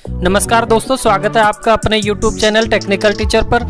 नमस्कार दोस्तों, स्वागत है आपका अपने YouTube चैनल टेक्निकल टीचर पर।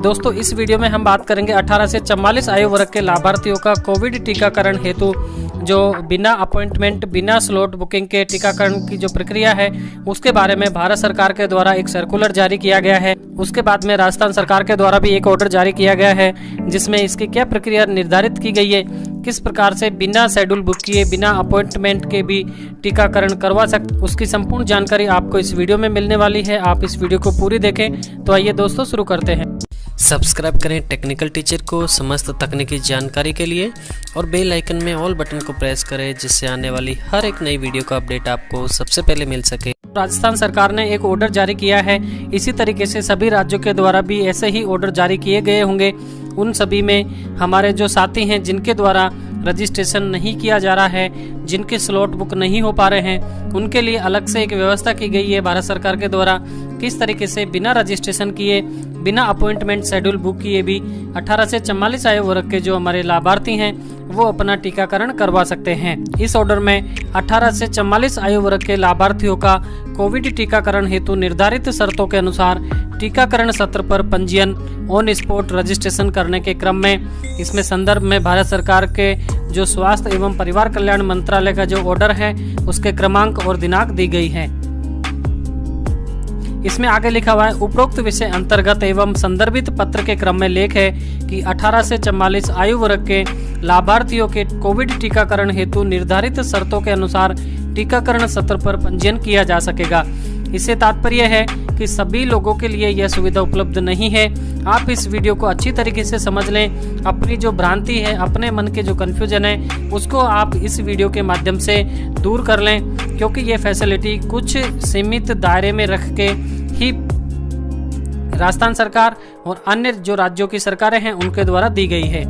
दोस्तों, इस वीडियो में हम बात करेंगे 18 से 44 आयु वर्ग के लाभार्थियों का कोविड टीकाकरण हेतु जो बिना अपॉइंटमेंट, बिना स्लॉट बुकिंग के टीकाकरण की जो प्रक्रिया है उसके बारे में भारत सरकार के द्वारा एक सर्कुलर जारी किया गया है। उसके बाद में राजस्थान सरकार के द्वारा भी एक ऑर्डर जारी किया गया है जिसमें इसकी क्या प्रक्रिया निर्धारित की गई है, किस प्रकार से बिना शेड्यूल बुक किए, बिना अपॉइंटमेंट के भी टीकाकरण करवा सकते, उसकी संपूर्ण जानकारी आपको इस वीडियो में मिलने वाली है। आप इस वीडियो को पूरी देखें। तो आइए दोस्तों शुरू करते हैं। सब्सक्राइब करें टेक्निकल टीचर को समस्त तकनीकी जानकारी के लिए और बेल आइकन में ऑल बटन को प्रेस करें जिससे आने वाली हर एक नई वीडियो का अपडेट आपको सबसे पहले मिल सके। राजस्थान सरकार ने एक ऑर्डर जारी किया है। इसी तरीके से सभी राज्यों के द्वारा भी ऐसे ही ऑर्डर जारी किए गए होंगे। उन सभी में हमारे जो साथी हैं जिनके द्वारा रजिस्ट्रेशन नहीं किया जा रहा है, जिनके स्लॉट बुक नहीं हो पा रहे हैं, उनके लिए अलग से एक व्यवस्था की गई है भारत सरकार के द्वारा। किस तरीके से बिना रजिस्ट्रेशन किए, बिना अपॉइंटमेंट शेड्यूल बुक किए भी 18 से 44 आयु वर्ग के जो हमारे लाभार्थी हैं वो अपना टीकाकरण करवा सकते हैं। इस ऑर्डर में 18 से 44 आयु वर्ग के लाभार्थियों का कोविड टीकाकरण हेतु निर्धारित शर्तों के अनुसार टीकाकरण सत्र पर पंजीयन ऑन स्पॉट रजिस्ट्रेशन करने के क्रम में इसमें संदर्भ में भारत सरकार के जो स्वास्थ्य एवं परिवार कल्याण मंत्रालय का जो ऑर्डर है उसके क्रमांक और दिनांक दी गई है। इसमें आगे लिखा हुआ है, उपरोक्त विषय अंतर्गत एवं संदर्भित पत्र के क्रम में लेख है कि 18 से 44 आयु वर्ग के लाभार्थियों के कोविड टीकाकरण हेतु निर्धारित शर्तों के अनुसार टीकाकरण सत्र पर पंजीयन किया जा सकेगा। इससे तात्पर्य है कि सभी लोगों के लिए यह सुविधा उपलब्ध नहीं है। आप इस वीडियो को अच्छी तरीके से समझ लें। अपनी जो भ्रांति है, अपने मन के जो कंफ्यूजन है उसको आप इस वीडियो के माध्यम से दूर कर लें, क्योंकि ये फैसिलिटी कुछ सीमित दायरे में रख के ही राजस्थान सरकार और अन्य जो राज्यों की सरकारें हैं उनके द्वारा दी गई है।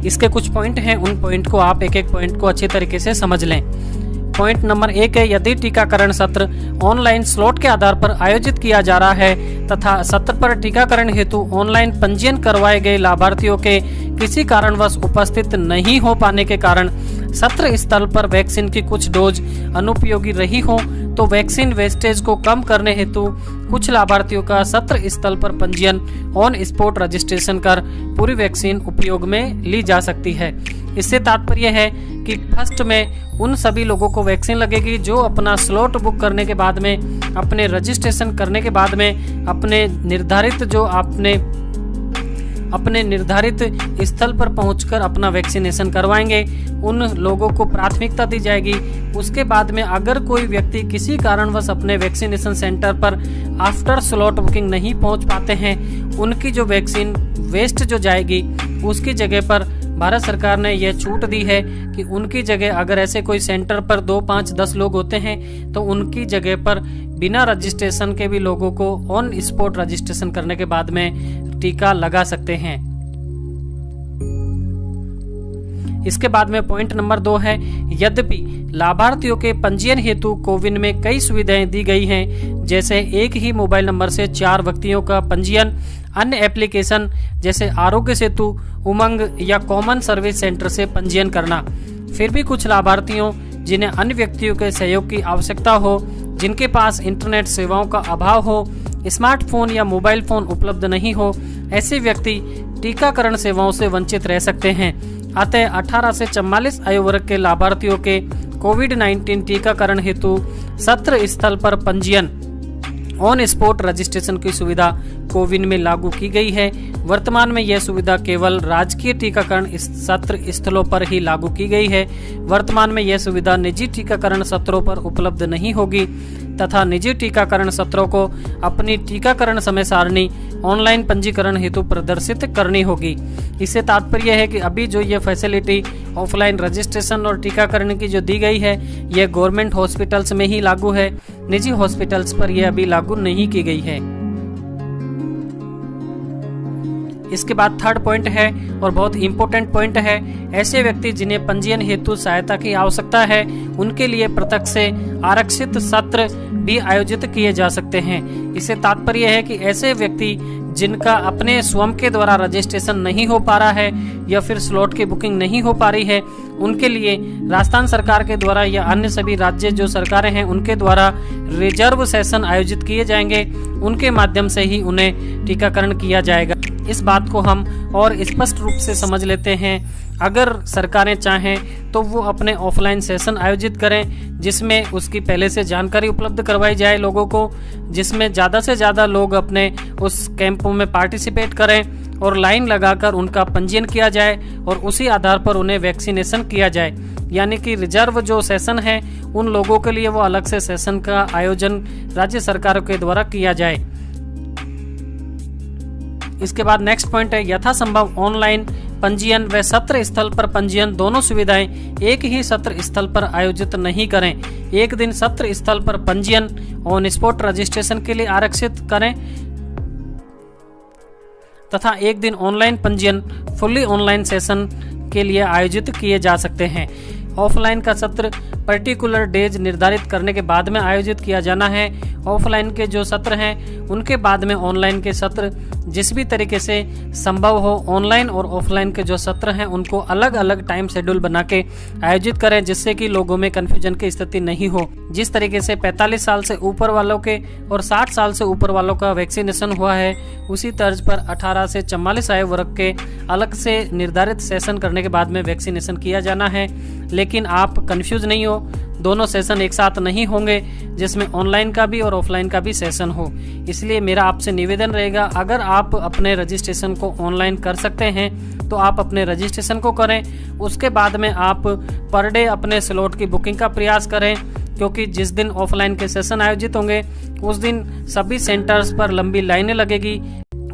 इसके कुछ पॉइंट हैं, उन पॉइंट को आप एक एक पॉइंट को अच्छे तरीके से समझ लें। पॉइंट नंबर 1 है, यदि टीकाकरण सत्र ऑनलाइन स्लॉट के आधार पर आयोजित किया जा रहा है तथा सत्र पर टीकाकरण हेतु ऑनलाइन पंजीयन करवाए गए लाभार्थियों के किसी कारणवश उपस्थित नहीं हो पाने के कारण सत्र स्थल पर वैक्सीन की कुछ डोज अनुपयोगी रही हो तो वैक्सीन वेस्टेज को कम करने हेतु कुछ लाभार्थियों का सत्र स्थल पर पंजीयन ऑन स्पॉट रजिस्ट्रेशन कर पूरी वैक्सीन उपयोग में ली जा सकती है। इससे तात्पर्य है कि फर्स्ट में उन सभी लोगों को वैक्सीन लगेगी जो अपना स्लॉट बुक करने के बाद में, अपने रजिस्ट्रेशन करने के बाद में अपने निर्धारित स्थल पर पहुंचकर अपना वैक्सीनेशन करवाएंगे। उन लोगों को प्राथमिकता दी जाएगी। उसके बाद में अगर कोई व्यक्ति किसी कारणवश अपने वैक्सीनेशन सेंटर पर आफ्टर स्लॉट बुकिंग नहीं पहुंच पाते हैं, उनकी जो वैक्सीन वेस्ट जो जाएगी उसकी जगह पर भारत सरकार ने यह छूट दी है कि उनकी जगह अगर ऐसे कोई सेंटर पर 2, 5, 10 लोग होते हैं तो उनकी जगह पर बिना रजिस्ट्रेशन के भी लोगों को ऑन स्पॉट रजिस्ट्रेशन करने के बाद में टीका लगा सकते हैं। इसके बाद में पॉइंट नंबर 2 है, यद्यपि लाभार्थियों के पंजीयन हेतु कोविन में कई सुविधाएं दी गई हैं, जैसे एक ही मोबाइल नंबर से 4 व्यक्तियों का पंजीयन, अन्य एप्लीकेशन जैसे आरोग्य सेतु, उमंग या कॉमन सर्विस सेंटर से पंजीयन करना। फिर भी कुछ लाभार्थियों जिन्हें अन्य व्यक्तियों के सहयोग की आवश्यकता हो, जिनके पास इंटरनेट सेवाओं का अभाव हो, स्मार्टफोन या मोबाइल फोन उपलब्ध नहीं हो, ऐसे व्यक्ति टीकाकरण सेवाओं से वंचित रह सकते हैं। अतः 18 से 44 आयु वर्ग के लाभार्थियों के कोविड-19 टीकाकरण हेतु सत्र स्थल पर पंजीयन ऑन स्पॉट रजिस्ट्रेशन की सुविधा कोविन में लागू की गई है। वर्तमान में यह सुविधा केवल राजकीय टीकाकरण सत्र स्थलों पर ही लागू की गई है। वर्तमान में यह सुविधा निजी टीकाकरण सत्रों पर उपलब्ध नहीं होगी तथा निजी टीकाकरण सत्रों को अपनी टीकाकरण समय सारणी ऑनलाइन पंजीकरण हेतु प्रदर्शित करनी होगी। इससे तात्पर्य है कि अभी जो ये फैसिलिटी ऑफलाइन रजिस्ट्रेशन और टीकाकरण की जो दी गई है यह गवर्नमेंट हॉस्पिटल्स में ही लागू है, निजी हॉस्पिटल्स पर यह अभी लागू नहीं की गई है। इसके बाद थर्ड पॉइंट है और बहुत इंपॉर्टेंट पॉइंट है, ऐसे व्यक्ति जिन्हें पंजीयन हेतु सहायता की आवश्यकता है उनके लिए पृथक से आरक्षित सत्र भी आयोजित किए जा सकते हैं। इससे तात्पर्य है कि ऐसे व्यक्ति जिनका अपने स्वयं के द्वारा रजिस्ट्रेशन नहीं हो पा रहा है या फिर स्लॉट की बुकिंग नहीं हो पा रही है, उनके लिए राजस्थान सरकार के द्वारा या अन्य सभी राज्य जो सरकारें हैं उनके द्वारा रिजर्व सेशन आयोजित किए जाएंगे। उनके माध्यम से ही उन्हें टीकाकरण किया जाएगा। इस बात को हम और स्पष्ट रूप से समझ लेते हैं। अगर सरकारें चाहें तो वो अपने ऑफलाइन सेशन आयोजित करें जिसमें उसकी पहले से जानकारी उपलब्ध करवाई जाए लोगों को, जिसमें ज़्यादा से ज़्यादा लोग अपने उस कैंपों में पार्टिसिपेट करें और लाइन लगाकर उनका पंजीयन किया जाए और उसी आधार पर उन्हें वैक्सीनेशन किया जाए। यानी कि रिजर्व जो सेशन है उन लोगों के लिए वो अलग से सेशन का आयोजन राज्य सरकारों के द्वारा किया जाए। इसके बाद नेक्स्ट पॉइंट है, यथासंभव ऑनलाइन पंजीयन व सत्र स्थल पर पंजीयन दोनों सुविधाएं एक ही सत्र स्थल पर आयोजित नहीं करें। एक दिन सत्र स्थल पर पंजीयन ऑन स्पॉट रजिस्ट्रेशन के लिए आरक्षित करें तथा एक दिन ऑनलाइन पंजीयन फुल्ली ऑनलाइन सेशन के लिए आयोजित किए जा सकते हैं। ऑफलाइन का सत्र पर्टिकुलर डेज निर्धारित करने के बाद में आयोजित किया जाना है। ऑफलाइन के जो सत्र हैं उनके बाद में ऑनलाइन के सत्र जिस भी तरीके से संभव हो ऑनलाइन और ऑफलाइन के जो सत्र हैं उनको अलग अलग टाइम शेड्यूल बना के आयोजित करें, जिससे कि लोगों में कंफ्यूजन की स्थिति नहीं हो। जिस तरीके से 45 साल से ऊपर वालों के और 60 साल से ऊपर वालों का वैक्सीनेशन हुआ है, उसी तर्ज पर 18 से 44 आयु वर्ग के अलग से निर्धारित सेशन करने के बाद में वैक्सीनेशन किया जाना है। लेकिन आप कंफ्यूज नहीं हो, दोनों सेशन एक साथ नहीं होंगे जिसमें ऑनलाइन का भी और ऑफलाइन का भी सेशन हो। इसलिए मेरा आपसे निवेदन रहेगा, अगर आप अपने रजिस्ट्रेशन को ऑनलाइन कर सकते हैं तो आप अपने रजिस्ट्रेशन को करें। उसके बाद में आप पर डे अपने स्लॉट की बुकिंग का प्रयास करें, क्योंकि जिस दिन ऑफलाइन के सेशन आयोजित होंगे उस दिन सभी सेंटर्स पर लंबी लाइनें लगेगी,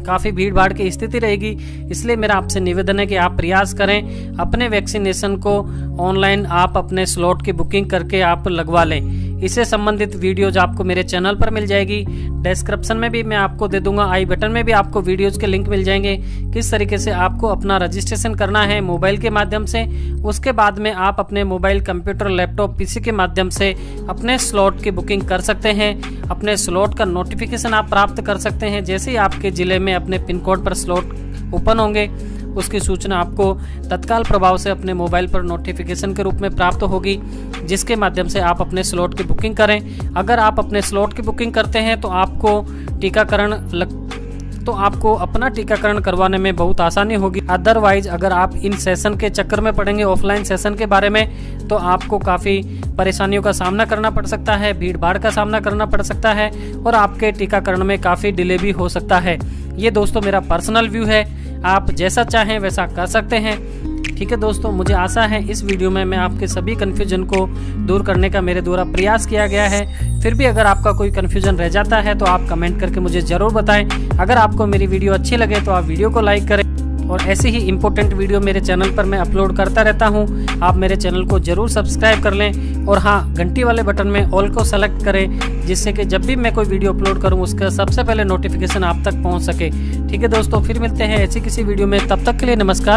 काफ़ी भीड़ भाड़ की स्थिति रहेगी। इसलिए मेरा आपसे निवेदन है कि आप प्रयास करें अपने वैक्सीनेशन को ऑनलाइन आप अपने स्लॉट की बुकिंग करके आप लगवा लें। इससे संबंधित वीडियोज आपको मेरे चैनल पर मिल जाएगी। डिस्क्रिप्शन में भी मैं आपको दे दूंगा, आई बटन में भी आपको वीडियोज के लिंक मिल जाएंगे किस तरीके से आपको अपना रजिस्ट्रेशन करना है मोबाइल के माध्यम से। उसके बाद में आप अपने मोबाइल, कंप्यूटर, लैपटॉप, पीसी के माध्यम से अपने स्लॉट की बुकिंग कर सकते हैं। अपने स्लॉट का नोटिफिकेशन आप प्राप्त कर सकते हैं। जैसे ही आपके जिले में अपने पिन कोड पर स्लॉट ओपन होंगे उसकी सूचना आपको तत्काल प्रभाव से अपने मोबाइल पर नोटिफिकेशन के रूप में प्राप्त होगी, जिसके माध्यम से आप अपने स्लॉट की बुकिंग करें। अगर आप अपने स्लॉट की बुकिंग करते हैं तो आपको अपना टीकाकरण करवाने में बहुत आसानी होगी। अदरवाइज अगर आप इन सेशन के चक्कर में पड़ेंगे ऑफलाइन सेशन के बारे में तो आपको काफ़ी परेशानियों का सामना करना पड़ सकता है, भीड़ भाड़ का सामना करना पड़ सकता है और आपके टीकाकरण में काफ़ी डिले भी हो सकता है। ये दोस्तों मेरा पर्सनल व्यू है, आप जैसा चाहें वैसा कर सकते हैं। ठीक है दोस्तों, मुझे आशा है इस वीडियो में मैं आपके सभी कन्फ्यूजन को दूर करने का मेरे द्वारा प्रयास किया गया है। फिर भी अगर आपका कोई कन्फ्यूजन रह जाता है तो आप कमेंट करके मुझे ज़रूर बताएं। अगर आपको मेरी वीडियो अच्छी लगे तो आप वीडियो को लाइक करें और ऐसे ही इंपॉर्टेंट वीडियो मेरे चैनल पर मैं अपलोड करता रहता हूं। आप मेरे चैनल को जरूर सब्सक्राइब कर लें और हाँ, घंटी वाले बटन में ऑल को सेलेक्ट करें, जिससे कि जब भी मैं कोई वीडियो अपलोड करूं उसका सबसे पहले नोटिफिकेशन आप तक पहुंच सके। ठीक है दोस्तों, फिर मिलते हैं ऐसी किसी वीडियो में, तब तक के लिए नमस्कार।